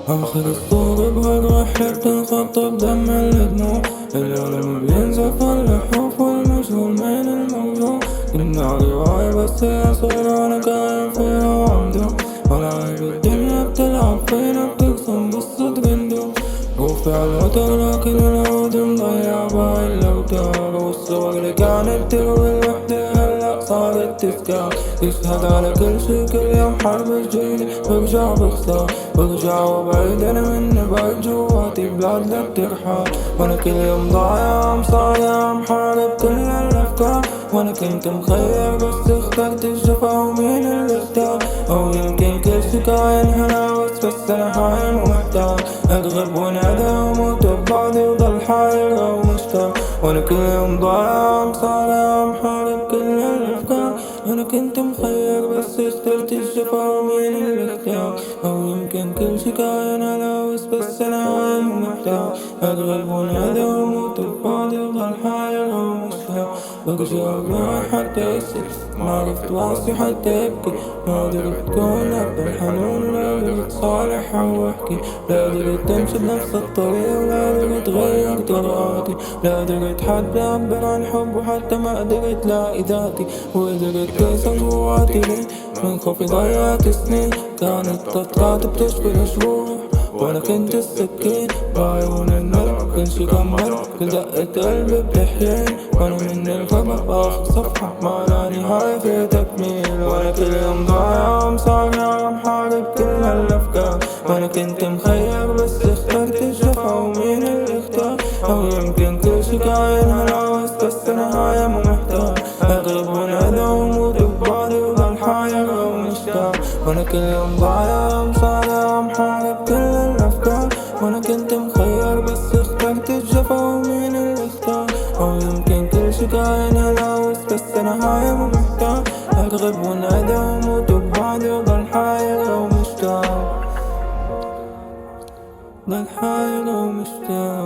آخر الطرق بهالرحلة بتنخط بدم الدموع، الألم بينزف اللحوف والمشغول من الموضوع. كنا رواية بس هي صورة أنا كاين فيها وعمدوع، ولاعب الدنيا بتلعب فينا بتقسم بالصدق ندوم. وفعل وتر لكن العود مضيع باقي الأوتار، والصور اللي كانت تروي الوحدة هلأ صارت تذكار. تشهد على كل شي كل يوم حرب تجيني برجع بخسر، برجع وبعيد أنا مني بعد جواتي بلاد لا بترحل. وأنا كل يوم ضايع مصايع محارب كل الأفكار، وأنا كنت مخير بس اخترت الجفا ومين اللي اختار. أو يمكن كل شي كاين هلاوس بس أنا حايم ومحتار، أرغب ونادى وموت ببعضي وضل حاير أو مشتاق. وأنا كل يوم ضايع مصارع محارب كل الأفكار، أنا كنت مخير بس اخترت الجفا ومين اللي اختار. أو يمكن كل شي كاين هلاوس بس أنا عايم ومحتار، أرغب ونادى وموت ببعضي وضل حاير أو مشتاق. برجع أروح حتى يسير ما عرفت راسي حتى يبكي، ما قدرت تكون أب الحنون، لا قدرت صالح أو أحكي، لا قدرت تمشي بنفس الطريق، ولا قدرت تغير طريقاتي، لا قدرت حد يعبر عن حب، وحتى ما قدرت لاقي ذاتي. وقدرت توصل جواتي لي من خوفي ضيعت سنين، كانت تطلعت بتشفي الجروح وأنا كنت السكين بعيون النار. كل شي كمل كل دقة قلبي بتحيين، وأنا من الخبر آخر صفحة ما لا نهاية في تكميل. وأنا كل يوم ضايع مصارع محارب كل هالأفكار، وأنا كنت مخير بس اخترت الجفا ومين اللي اختار. أو يمكن كل شي كاين هلاوس بس أنا هايم ومحتار، أغلب ونادى وموت ببعضي وضل حاير أو مشتاق. وأنا كل يوم ضايع مصارع محارب كل الأفكار، وأنا كنت مخير بس اخترت الجفا ومين اللي اختار. أو يمكن كل شي كاين هلاوس بس أنا هايم ومحتار، أرغب ونادى وموت ببعضي وضل حاير أو مشتاق، ضل حاير أو مشتاق.